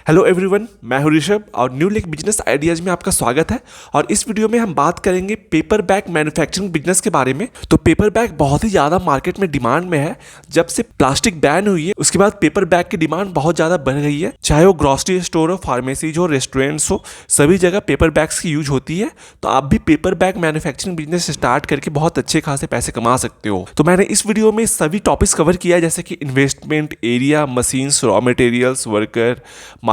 Hello everyone, मैं हूं ऋषभ और न्यू लेक बिजनेस आइडियाज में आपका स्वागत है। और इस वीडियो में हम बात करेंगे पेपर बैग मैन्युफैक्चरिंग बिजनेस के बारे में। तो पेपर बैग बहुत ही ज़्यादा मार्केट में डिमांड में है। जब से प्लास्टिक बैन हुई है उसके बाद पेपर बैग की डिमांड बहुत ज़्यादा बढ़ गई है। चाहे वो ग्रोसरी स्टोर हो, फार्मेसीज हो, रेस्टोरेंट्स हो, सभी जगह पेपर बैग्स की यूज होती है। तो आप भी paper bag manufacturing business start करके बहुत अच्छे खासे पैसे कमा सकते हो। तो मैंने इस वीडियो में सभी टॉपिक्स कवर किया है, जैसे कि investment, area, machines, raw materials, worker,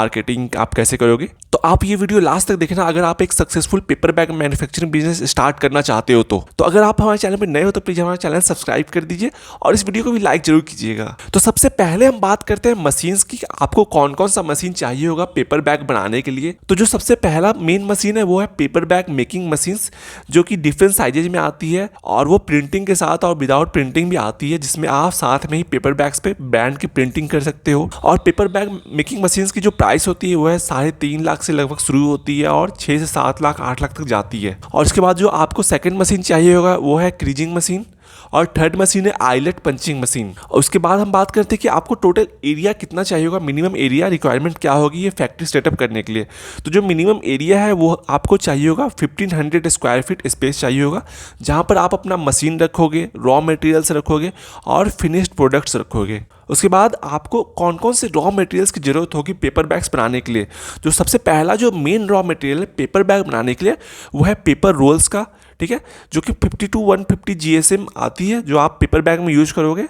marketing आप कैसे करोगे। तो आप ये वीडियो लास्ट तक देखना अगर आप एक successful paper bag manufacturing business start करना चाहते हो। तो अगर आप हमारे चैनल पर नए हो तो प्लीज हमारा चैनल सब्सक्राइब कर दीजिए और इस वीडियो को भी लाइक जरूर कीजिएगा। तो सबसे पहले हम बात करते हैं मशीन्स की। आपको कौन कौन सा मशीन चाहिए होगा पेपर बैग बनाने के लिए। तो जो सबसे पहला मेन मशीन है वो है पेपर बैग मेकिंग मशीन्स, जो कि डिफरेंट साइजेज में आती है और वो प्रिंटिंग के साथ और विदाउट प्रिंटिंग भी आती है, जिसमें आप साथ में ही पेपर बैग्स पे ब्रांड की प्रिंटिंग कर सकते हो। और पेपर बैग मेकिंग मशीन्स की जो प्राइस होती है वो है 3.5 लाख से लगभग शुरू होती है और 6 से 7 लाख 8 लाख तक जाती है। और इसके बाद जो आपको सेकंड मशीन चाहिए होगा वो है क्रीजिंग मशीन और थर्ड मशीन है आइलेट पंचिंग मशीन। और उसके बाद हम बात करते हैं कि आपको टोटल एरिया कितना चाहिए होगा, मिनिमम एरिया रिक्वायरमेंट क्या होगी ये फैक्ट्री सेटअप करने के लिए। तो जो मिनिमम एरिया है वो आपको चाहिए होगा 1500 स्क्वायर फीट स्पेस चाहिए होगा, जहाँ पर आप अपना मशीन रखोगे, रॉ मटेरियल्स रखोगे और फिनिश्ड प्रोडक्ट्स रखोगे। उसके बाद आपको कौन कौन से रॉ मटेरियल्स की ज़रूरत होगी पेपर बैग्स बनाने के लिए। जो सबसे पहला जो मेन रॉ मटेरियल है पेपर बैग बनाने के लिए वो है पेपर रोल्स का, ठीक है, जो कि 50 to 150 GSM आती है, जो आप पेपर बैग में यूज करोगे।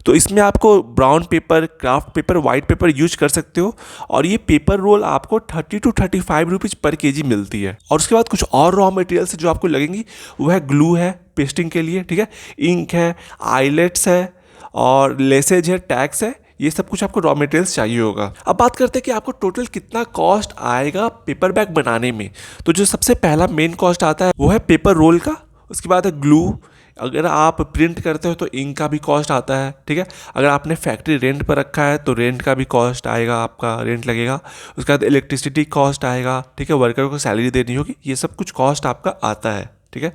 तो इसमें आपको brown paper, craft paper, white paper use कर सकते हो। और ये पेपर रोल आपको 30 to 35 रुपीज़ पर केजी मिलती है। और उसके बाद कुछ और रॉ मटेरियल्स जो आपको लगेंगी वो है ग्लू है पेस्टिंग के लिए, ठीक है, इंक है, आइलेट्स है और लेसेज है, टैग्स है। ये सब कुछ आपको रॉ मटेरियल्स चाहिए होगा। अब बात करते हैं कि आपको टोटल कितना कॉस्ट आएगा पेपर बैग बनाने में। तो जो सबसे पहला मेन कॉस्ट आता है वो है पेपर रोल का। उसके बाद है ग्लू। अगर आप प्रिंट करते हो तो इंक का भी कॉस्ट आता है, ठीक है। अगर आपने फैक्ट्री रेंट पर रखा है तो रेंट का भी कॉस्ट आएगा, आपका रेंट लगेगा। उसके बाद इलेक्ट्रिसिटी कॉस्ट आएगा, ठीक है, वर्कर को सैलरी देनी होगी, ये सब कुछ कॉस्ट आपका आता है, ठीक है।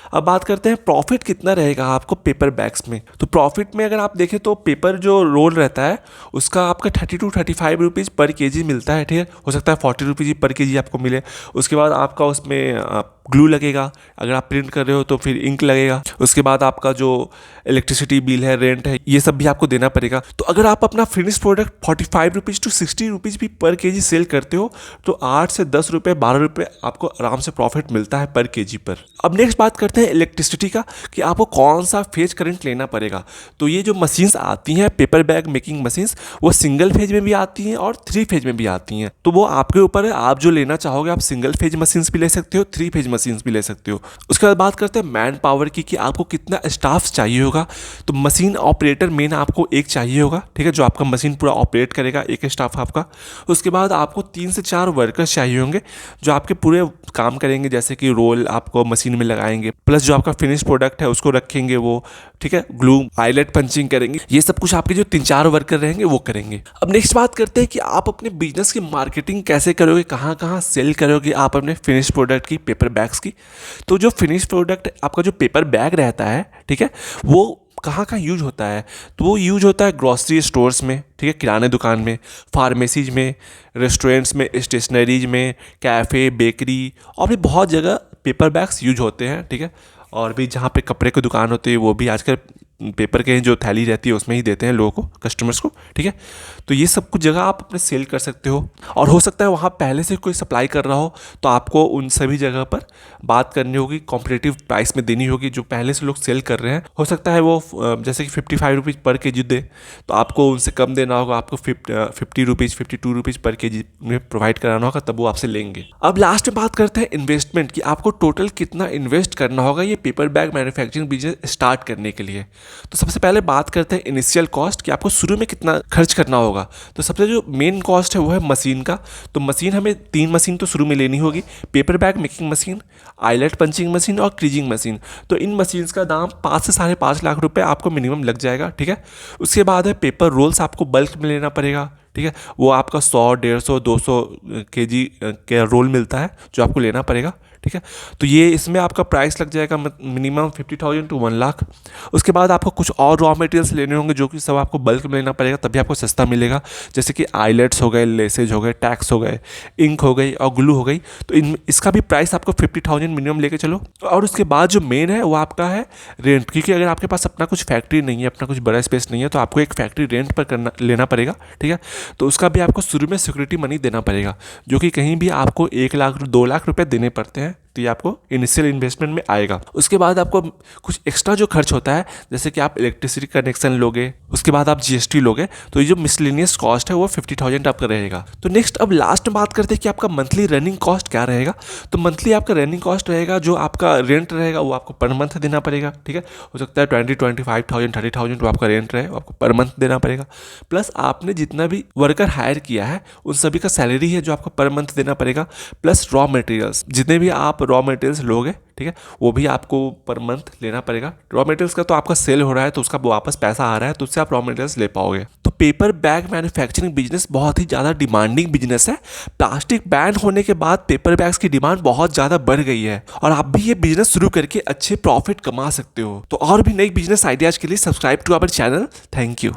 अब बात करते हैं प्रॉफिट कितना रहेगा आपको पेपर बैग्स में। तो प्रॉफिट में अगर आप देखें तो पेपर जो रोल रहता है उसका आपका 30 to 35 रुपीज़ पर केजी मिलता है, ठीक है। हो सकता है 40 रुपीज़ पर केजी आपको मिले। उसके बाद आपका उसमें ग्लू लगेगा, अगर आप प्रिंट कर रहे हो तो फिर इंक लगेगा। उसके बाद आपका जो इलेक्ट्रिसिटी बिल है, रेंट है, ये सब भी आपको देना पड़ेगा। तो अगर आप अपना finish product 45 rupees to 60 rupees भी पर केजी सेल करते हो तो 8 से 10 रुपये, 12 रुपये आपको आराम से प्रॉफिट मिलता है पर केजी पर। अब नेक्स्ट बात करते हैं इलेक्ट्रिसिटी का, कि आपको कौन सा फेज करंट लेना पड़ेगा। तो ये जो मशीन्स आती हैं पेपर बैग मेकिंग मशीन्स, वो सिंगल फेज में भी आती हैं और 3 फेज में भी आती हैं। तो वो आपके ऊपर है, आप जो लेना चाहोगे। आप सिंगल फेज मशीन्स भी ले सकते हो, 3 फेज मशीन्स भी ले सकते हो। उसके बाद बात करते हैं मैन पावर की, कि आपको कितना स्टाफ चाहिए होगा। तो मशीन ऑपरेटर मेन आपको एक चाहिए होगा, ठीक है, जो आपका मशीन पूरा ऑपरेट करेगा, एक स्टाफ आपका। उसके बाद आपको 3 से 4 वर्कर्स चाहिए होंगे जो आपके पूरे काम करेंगे, जैसे कि रोल आपको मशीन में लगाएंगे, प्लस जो आपका फिनिश प्रोडक्ट है उसको रखेंगे वो, ठीक है, ग्लू, आइलेट पंचिंग करेंगे। ये सब कुछ आपके जो 3-4 वर्कर रहेंगे वो करेंगे। अब नेक्स्ट बात करते हैं कि आप अपने बिजनेस की मार्केटिंग कैसे करोगे, कहाँ कहाँ सेल करोगे आप अपने फिनिश प्रोडक्ट की, पेपर बैग्स की। तो जो फिनिश प्रोडक्ट आपका जो पेपर बैग रहता है, ठीक है, वो कहाँ कहाँ यूज होता है। तो वो यूज होता है ग्रॉसरी स्टोर्स में, ठीक है, किराने दुकान में, फार्मेसीज में, रेस्टोरेंट्स में, स्टेशनरीज में, कैफ़े, बेकरी और भी बहुत जगह पेपर बैग्स यूज होते हैं, ठीक है। और भी जहाँ पे कपड़े की दुकान होती है वो भी आजकल पेपर के जो थैली रहती है उसमें ही देते हैं लोगों को, कस्टमर्स को, ठीक है। तो ये सब कुछ जगह आप अपने सेल कर सकते हो। और हो सकता है वहाँ पहले से कोई सप्लाई कर रहा हो तो आपको उन सभी जगह पर बात करनी होगी, कॉम्पिटिटिव प्राइस में देनी होगी। जो पहले से लोग सेल कर रहे हैं, हो सकता है वो जैसे कि 55 रुपीज़ पर केजी दे, तो आपको उनसे कम देना होगा, आपको 50 रुपीज़, 52 रुपीज़ पर केजी में प्रोवाइड कराना होगा, तब वो आपसे लेंगे। अब लास्ट में बात करते हैं इन्वेस्टमेंट की, आपको टोटल कितना इन्वेस्ट करना होगा ये paper bag manufacturing business start करने के लिए। तो सबसे पहले बात करते हैं इनिशियल कॉस्ट, कि आपको शुरू में कितना खर्च करना होगा। तो सबसे जो मेन कॉस्ट है वो है मशीन का। तो मशीन हमें 3 मशीन तो शुरू में लेनी होगी, paper bag making machine, eyelet punching machine और क्रीजिंग मशीन। तो इन मशीन्स का दाम 5 से 5.5 लाख रुपए आपको मिनिमम लग जाएगा, ठीक है। उसके बाद है पेपर रोल्स, आपको बल्क में लेना पड़ेगा, ठीक है। वो आपका 100, 150, 200 केजी के रोल मिलता है जो आपको लेना पड़ेगा, ठीक है। तो ये इसमें आपका प्राइस लग जाएगा मिनिमम 50,000 to 1 लाख। उसके बाद आपको कुछ और रॉ मटेरियल्स लेने होंगे जो कि सब आपको बल्क में लेना पड़ेगा, तभी आपको सस्ता मिलेगा। जैसे कि आइलेट्स हो गए, लेसेज हो गए, टैक्स हो गए, इंक हो गई और ग्लू हो गई। तो इसका भी प्राइस आपको 50,000 मिनिमम लेके चलो। और उसके बाद जो मेन है वो आपका है रेंट, क्योंकि अगर आपके पास अपना कुछ फैक्ट्री नहीं है, अपना कुछ बड़ा स्पेस नहीं है, तो आपको एक फैक्ट्री रेंट पर लेना पड़ेगा। ठीक है। तो उसका भी आपको शुरू में सिक्योरिटी मनी देना पड़ेगा, जो कि कहीं भी आपको 1 लाख 2 लाख रुपए देने पड़ते हैं। तो ये आपको इनिशियल इन्वेस्टमेंट में आएगा। उसके बाद आपको कुछ एक्स्ट्रा जो खर्च होता है, जैसे कि आप इलेक्ट्रिसिटी कनेक्शन लोगे, उसके बाद आप जीएसटी लोगे, तो ये जो मिसलेनियस कॉस्ट है वो 50,000 आपका रहेगा। तो नेक्स्ट अब लास्ट में बात करते हैं कि आपका मंथली रनिंग कॉस्ट क्या रहेगा। तो मंथली आपका रनिंग कॉस्ट रहेगा, जो आपका रेंट रहेगा वो आपको पर मंथ देना पड़ेगा। ठीक है। हो सकता है 25,000 30,000 वो आपका रेंट रहे, वो आपको पर मंथ देना पड़ेगा। प्लस आपने जितना भी वर्कर हायर किया है उन सभी का सैलरी है जो आपको पर मंथ देना पड़ेगा। प्लस रॉ मटेरियल्स, जितने भी आप रॉ मटेरियल्स लोगे, ठीक है, वो भी आपको पर मंथ लेना पड़ेगा। रॉ मटेरियल्स का तो आपका सेल हो रहा है तो उसका वापस पैसा आ रहा है, तो उससे आप रॉ मटेरियल्स ले पाओगे। तो पेपर बैग मैन्युफैक्चरिंग बिजनेस बहुत ही ज़्यादा डिमांडिंग बिजनेस है। प्लास्टिक बैन होने के बाद पेपर बैग्स की डिमांड बहुत ज़्यादा बढ़ गई है और आप भी ये बिजनेस शुरू करके अच्छे प्रॉफिट कमा सकते हो। तो और भी नई बिजनेस आइडियाज के लिए subscribe to our channel. Thank you.